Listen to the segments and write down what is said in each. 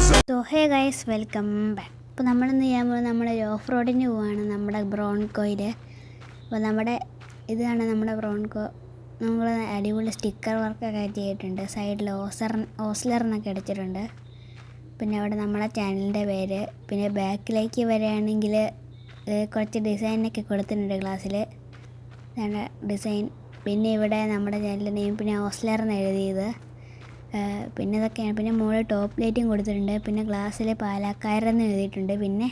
So hey guys, welcome back. അപ്പോൾ നമ്മളിന്ന് ചെയ്യാൻ പോകുന്നത് നമ്മളൊരു ഓഫ് റോഡിന് പോവാണ് നമ്മുടെ ബ്രോൺകോയിൽ. അപ്പോൾ ഇതാണ് നമ്മുടെ ബ്രോൺകോ. നമ്മൾ അടിപൊളി സ്റ്റിക്കർ വർക്കൊക്കെ ചെയ്തിട്ടുണ്ട്. സൈഡിൽ ഓസ്ലർ എന്നൊക്കെ അടിച്ചിട്ടുണ്ട്. പിന്നെ അവിടെ നമ്മുടെ ചാനലിൻ്റെ പേര്. പിന്നെ ബാക്കിലേക്ക് വരികയാണെങ്കിൽ കുറച്ച് ഡിസൈനൊക്കെ കൊടുത്തിട്ടുണ്ട് ഗ്ലാസ്സിൽ. ഡിസൈൻ. പിന്നെ ഇവിടെ നമ്മുടെ ചാനലിൻ്റെ നെയിം, പിന്നെ ഓസ്ലർ എന്ന് എഴുതിയത്. പിന്നെ ഇതൊക്കെയാണ്. പിന്നെ മുകളിൽ ടോപ്പ് ലൈറ്റും കൊടുത്തിട്ടുണ്ട്. പിന്നെ ഗ്ലാസ്സിൽ പാലക്കാരെന്ന് എഴുതിയിട്ടുണ്ട്. പിന്നെ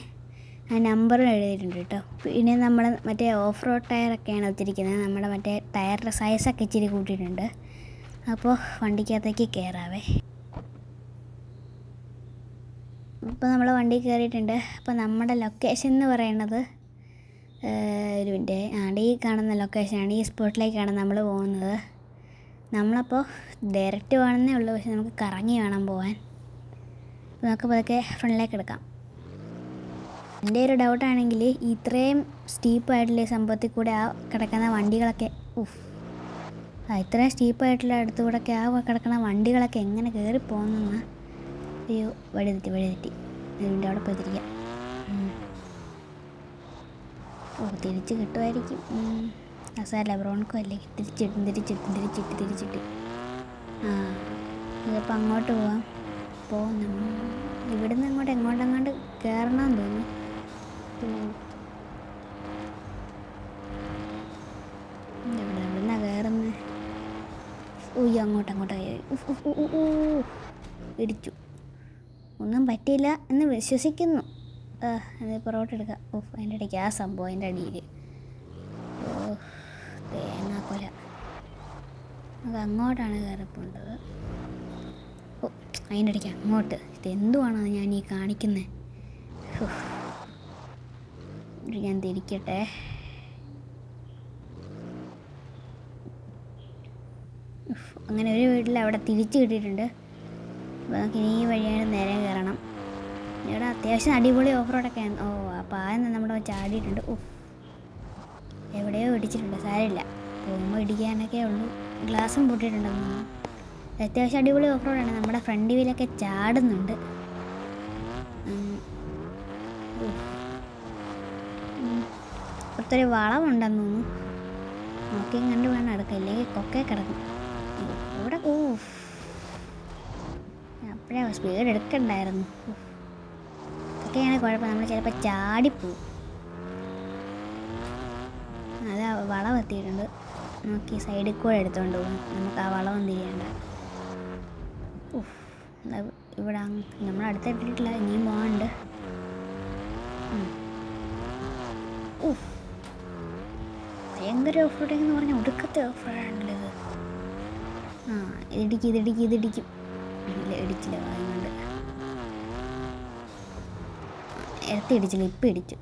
ആ നമ്പറും എഴുതിയിട്ടുണ്ട് കേട്ടോ. പിന്നെ നമ്മൾ മറ്റേ ഓഫ് റോഡ് ടയറൊക്കെയാണ് വെച്ചിരിക്കുന്നത്. നമ്മുടെ മറ്റേ ടയറിൻ്റെ സൈസൊക്കെ ഇച്ചിരി കൂട്ടിയിട്ടുണ്ട്. അപ്പോൾ വണ്ടിക്കകത്തേക്ക് കയറാവേ. ഇപ്പോൾ നമ്മൾ വണ്ടി കയറിയിട്ടുണ്ട്. അപ്പോൾ നമ്മുടെ ലൊക്കേഷൻ എന്ന് പറയുന്നത് ഒരു മിനിറ്റ്, ഈ കാണുന്ന ലൊക്കേഷനാണ്. ഈ സ്പോട്ടിലേക്കാണ് നമ്മൾ പോകുന്നത്. നമ്മളപ്പോൾ ഡയറക്റ്റ് വേണമെന്നേ ഉള്ളൂ, പക്ഷെ നമുക്ക് കറങ്ങി വേണം പോകാൻ. നമുക്ക് പതുക്കെ ഫ്രണ്ടിലേക്ക് എടുക്കാം. എൻ്റെ ഒരു ഡൗട്ടാണെങ്കിൽ ഇത്രയും സ്റ്റീപ്പായിട്ടുള്ള സംഭവത്തിൽ കൂടെ ആ കിടക്കുന്ന വണ്ടികളൊക്കെ ഇത്രയും സ്റ്റീപ്പായിട്ടുള്ള അടുത്തു കൂടെയൊക്കെ ആ കിടക്കുന്ന വണ്ടികളൊക്കെ എങ്ങനെ കയറി പോകുന്നെന്ന്. അയ്യോ, വഴി തെറ്റി. ഇതിൻ്റെ അവിടെ പോയി തിരിക്കാം. തിരിച്ച് കിട്ടുമായിരിക്കും. അസാരല്ല, ബ്രോൺകോ അല്ലേ. തിരിച്ചിട്ട് ഇതിപ്പോൾ അങ്ങോട്ട് പോവാം. അപ്പോൾ ഇവിടുന്ന് എങ്ങോട്ടങ്ങോട്ട് കയറണമെന്ന് തോന്നുന്നു. എവിടുന്നാ കയറുന്നത്? അങ്ങോട്ട് ഇടിച്ചു. ഒന്നും പറ്റിയില്ല എന്ന് വിശ്വസിക്കുന്നു. അത് പുറകോട്ട് എടുക്കാം. അതിൻ്റെ ഇടയ്ക്ക് ആ സംഭവം അതിൻ്റെ അടിയിൽ. തേങ്ങാക്കൊല. അത് അങ്ങോട്ടാണ് കയറിപ്പോണ്ടത്. അതിൻ്റെ ഇടയ്ക്ക് അങ്ങോട്ട്. ഇതെന്തുവാണോ ഞാൻ ഈ കാണിക്കുന്നത്? ഞാൻ തിരിക്കട്ടെ. അങ്ങനെ ഒരു വീട്ടിൽ അവിടെ തിരിച്ച് കിട്ടിയിട്ടുണ്ട്. അപ്പോൾ നമുക്ക് ഇനി ഈ വഴിയാണ് നേരെ കയറണം. ഇവിടെ അത്യാവശ്യം അടിപൊളി ഓഫ് റോഡൊക്കെയാണ്. അപ്പോൾ നമ്മുടെ ചാടിയിട്ടുണ്ട്. എവിടെയോ ഇടിച്ചിട്ടുണ്ട്. സാരമില്ല, പോകുമ്പോൾ ഇടിക്കാനൊക്കെ ഉള്ളൂ. ഗ്ലാസും പൊട്ടിയിട്ടുണ്ടെന്ന് തോന്നുന്നു. അത്യാവശ്യം അടിപൊളി ഓഫ് റോഡാണ്. നമ്മുടെ ഫ്രണ്ട് വീലൊക്കെ ചാടുന്നുണ്ട്. പുറത്തൊരു വളമുണ്ടെന്ന് തോന്നുന്നു. നോക്കിയും കണ്ട് വേണം എടുക്കാം, ഇല്ലെങ്കിൽ കൊക്കെ കിടക്കും ഇവിടെ. അപ്പോഴേ സ്പീഡ് എടുക്കണ്ടായിരുന്നു. ഒക്കെയാണ് കുഴപ്പം. നമ്മൾ ചിലപ്പോൾ ചാടിപ്പോവും. അത് വളം എത്തിയിട്ടുണ്ട്. നോക്കി സൈഡിൽ കൂടെ എടുത്തുകൊണ്ട് പോകും. നമുക്ക് ആ വളവും തിരിയണ്ട. ഇവിടെ നമ്മൾ അടുത്തിട്ടിട്ടില്ല, ഇനിയും പോകാനുണ്ട്. ഭയങ്കര ഓഫ് റോഡിങ് എന്ന് പറഞ്ഞാൽ ഒടുക്കത്തെ ഓഫ് റോഡാണല്ലോ ഇത്. ഇതിടിക്കും. ഇടിച്ചില്ല, വാങ്ങുന്നുണ്ട്. ഇടത്ത് ഇടിച്ചില്ല, ഇപ്പം ഇടിച്ചു.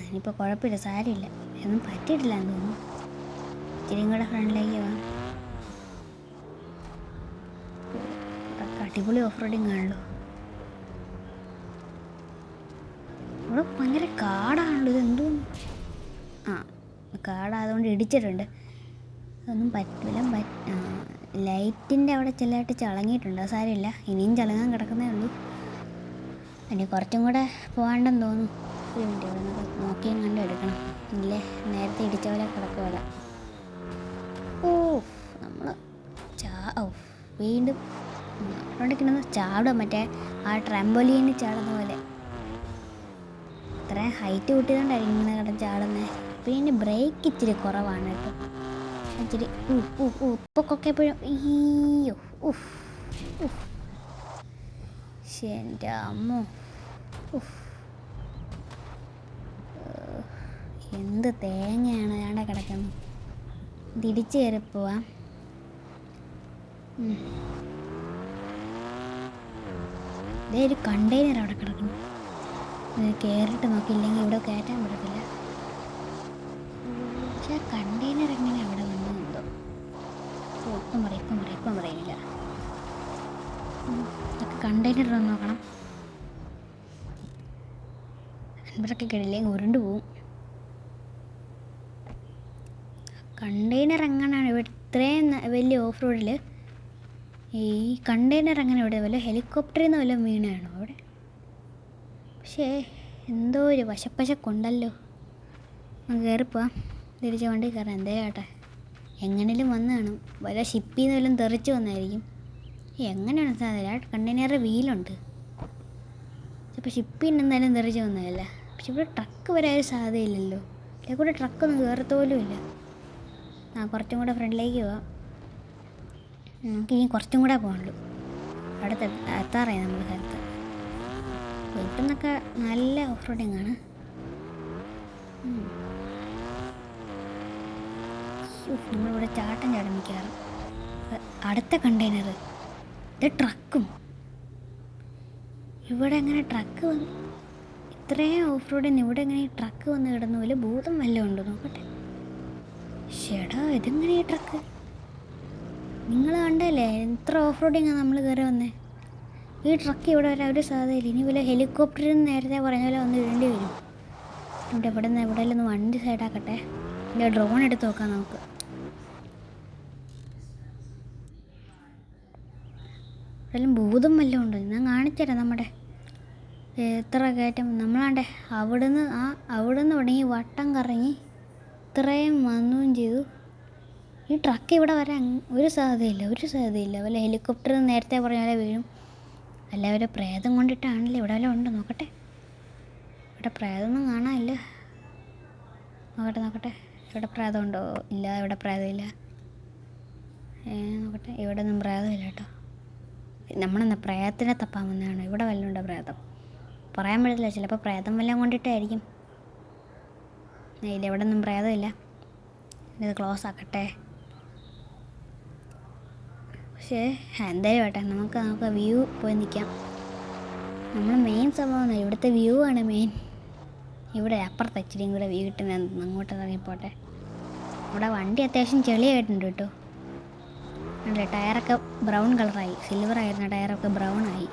ഇനിയിപ്പോൾ കുഴപ്പമില്ല, സാരമില്ല. ഒന്നും പറ്റിയിട്ടില്ല എന്ന് തോന്നുന്നു. ഇച്ചിരിയും കൂടെ ഫ്രണ്ടിലേക്ക് വാ. അടിപൊളി ഓഫ് റോഡിങ് ആണല്ലോ. ഇവിടെ ഭയങ്കര കാടാണല്ലോ. ഇതെന്തോന്നു കാടായതുകൊണ്ട് ഇടിച്ചിട്ടുണ്ട്. അതൊന്നും പറ്റില്ല. ലൈറ്റിൻ്റെ അവിടെ ചിലതായിട്ട് ചളങ്ങിയിട്ടുണ്ട്. അത് സാരമില്ല, ഇനിയും ചളങ്ങാൻ കിടക്കുന്നേ ഉള്ളൂ. ഇനി കുറച്ചും കൂടെ പോകാണ്ടെന്ന് തോന്നുന്നു. ഒരു മിനിറ്റ്, ഇവിടെ നിന്ന് നോക്കിയും കണ്ട് എടുക്കണം. ഇല്ലേ, നേരത്തെ ഇടിച്ച പോലെ കിടക്കുമല്ല. നമ്മൾ വീണ്ടും അവിടേക്കിടന്ന് ചാടുക. മറ്റേ ആ ട്രാംപോലീന് ചാടുന്ന പോലെ. ഇത്രയും ഹൈറ്റ് കൂട്ടിയതുകൊണ്ടായിരിക്കും ഇങ്ങനെ കിടന്ന് ചാടുന്നത്. പിന്നെ ബ്രേക്ക് ഇച്ചിരി കുറവാണ് കേട്ടോ. ഇച്ചിരി ഉപ്പൊക്കെ എപ്പോഴും എൻ്റെ അമ്മോ, എന്ത് തേങ്ങയാണ് അവിടെ കിടക്കുന്നത്. തിരിച്ച് കയറി പോവാം. ഇതേ ഒരു കണ്ടെയ്നർ അവിടെ കിടക്കുന്നു. കയറിയിട്ട് നോക്കിയില്ലെങ്കിൽ ഇവിടെ കയറ്റാൻ പറ്റത്തില്ല. പക്ഷെ ആ കണ്ടെയ്നർ എങ്ങനെ അവിടെ വന്നതെന്തോ. ഇപ്പം പറയില്ല. ഇതൊക്കെ കണ്ടെയ്നർ ഒന്ന് നോക്കണം. ഇവിടൊക്കെ കിടയില്ലെങ്കിൽ ഉരുണ്ട് പോവും. കണ്ടെയ്നർ എങ്ങനെയാണ് ഇവിടെ ഇത്രയും വലിയ ഓഫ് റോഡിൽ ഈ കണ്ടെയ്നർ അങ്ങനെ ഇവിടെ വല്ല ഹെലികോപ്റ്ററിൽ നിന്ന് വല്ല വീണാണോ അവിടെ? പക്ഷേ എന്തോ ഒരു വശപ്പശക്കുണ്ടല്ലോ. നമുക്ക് കയറിപ്പോവാം. തിരിച്ച് വണ്ടി കയറാം. എന്തേ ചേട്ടാ, എങ്ങനെയും വന്ന് കാണും. വല്ല ഷിപ്പിൽ നിന്ന് വല്ലതും തെറിച്ച് വന്നായിരിക്കും. എങ്ങനെയാണ് സാധ്യത? കണ്ടെയ്നറിൻ്റെ വീലുണ്ട്. ചിലപ്പോൾ ഷിപ്പിൽ നിന്ന് എന്തായാലും തെറിച്ച് വന്നതല്ല. പക്ഷെ ഇവിടെ ട്രക്ക് വരാൻ ഒരു സാധ്യതയില്ലല്ലോ. അല്ലെങ്കിൽ കൂടെ ട്രക്കൊന്നും കയറത്തോലും ഇല്ല. കുറച്ചും കൂടെ ഫ്രണ്ടിലേക്ക് പോവാം. നമുക്കിനി കുറച്ചും കൂടെ പോകണുള്ളൂ. അടുത്ത് എത്താറായി നമ്മുടെ സ്ഥലത്ത്. വീട്ടിൽ നിന്നൊക്കെ നല്ല ഓഫ് റോഡിങ് ആണ്. നമ്മളിവിടെ ചാട്ടം മിക്കവാറും. അടുത്ത കണ്ടെയ്നർ, ഇത് ട്രക്കും. ഇവിടെ എങ്ങനെ ട്രക്ക് വന്ന് ഇത്രയും ഓഫ് റോഡിന് ഇവിടെ എങ്ങനെ ട്രക്ക് വന്ന് കിടന്നു? വല്ല ഭൂതം വല്ലതും ഉണ്ടോ നോക്കട്ടെ. ഷെടാ, ഇതെങ്ങനെ ഈ ട്രക്ക്? നിങ്ങൾ കണ്ടല്ലേ എത്ര ഓഫ് റോഡിങ്ങാണ് നമ്മൾ കയറി വന്നേ. ഈ ട്രക്ക് ഇവിടെ വരാൻ ഒരു സാധ്യതയില്ല. ഇനി വല്ല ഹെലികോപ്റ്ററിൽ നിന്ന് നേരത്തെ പറഞ്ഞ പോലെ വന്ന് ഇടേണ്ടി വരും. ഇവിടെ നിന്ന് എവിടെയെല്ലാം ഒന്ന് വണ്ടി സൈഡാക്കട്ടെ. എൻ്റെ ഡ്രോൺ എടുത്ത് നോക്കാം നമുക്ക്. എല്ലാം ഭൂതം വല്ലതും ഉണ്ടോ? ഞാൻ കാണിച്ചുതരാം. നമ്മുടെ എത്ര കയറ്റം നമ്മളാണ്ടേ അവിടുന്ന് തുടങ്ങി വട്ടം കറങ്ങി ഇത്രയും വന്നുകയും ചെയ്തു. ഈ ട്രക്ക് ഇവിടെ വരാൻ ഒരു സാധ്യതയില്ല. വല്ല ഹെലികോപ്റ്ററിൽ നേരത്തെ പറഞ്ഞ പോലെ വീഴും. അല്ല വല്ല പ്രേതം കൊണ്ടിട്ടാണല്ലേ. ഇവിടെ വല്ല ഉണ്ടോ നോക്കട്ടെ. ഇവിടെ പ്രേതമൊന്നും കാണാനില്ല. നോക്കട്ടെ ഇവിടെ പ്രേതം ഉണ്ടോ? ഇല്ല, ഇവിടെ പ്രേതമില്ല. നോക്കട്ടെ, ഇവിടെ ഒന്നും പ്രേതമില്ല കേട്ടോ. നമ്മളെന്താ പ്രേതത്തിനെ തപ്പാൻ വന്നതാണ്? ഇവിടെ വല്ലതും ഉണ്ടോ പ്രേതം? പറയാൻ പറ്റില്ല, ചിലപ്പോൾ പ്രേതം വല്ലതും കൊണ്ടിട്ടായിരിക്കും. ഇല്ല, ഇവിടെ ഒന്നും പ്രേതമില്ല. ഇത് ക്ലോസ് ആക്കട്ടെ. പക്ഷേ എന്തായാലും വേട്ടെ, നമുക്ക് വ്യൂ പോയി നിൽക്കാം. നമ്മൾ മെയിൻ സംഭവം ഇവിടുത്തെ വ്യൂ ആണ് മെയിൻ. ഇവിടെ അപ്പുറത്ത് ഇച്ചിരിയും കൂടെ വ്യൂ കിട്ടുന്ന അങ്ങോട്ട് ഇറങ്ങിപ്പോട്ടെ. ഇവിടെ വണ്ടി അത്യാവശ്യം ചെളിയായിട്ടുണ്ട് കേട്ടോ. അല്ലേ, ടയറൊക്കെ ബ്രൗൺ കളറായി. സിൽവർ ആയിരുന്ന ടയറൊക്കെ ബ്രൗൺ ആയി.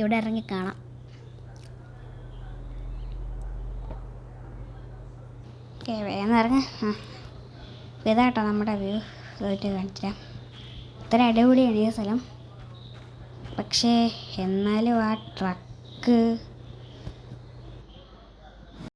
ഇവിടെ ഇറങ്ങി കാണാം. ഓക്കെ, വേഗം ഇറങ്ങാം. ഇതാട്ടോ നമ്മുടെ വ്യൂ. പോയിട്ട് കാണിച്ചാൽ ഇത്ര അടിപൊളിയാണ് ഈ സ്ഥലം. പക്ഷേ എന്നാലും ആ ട്രക്ക്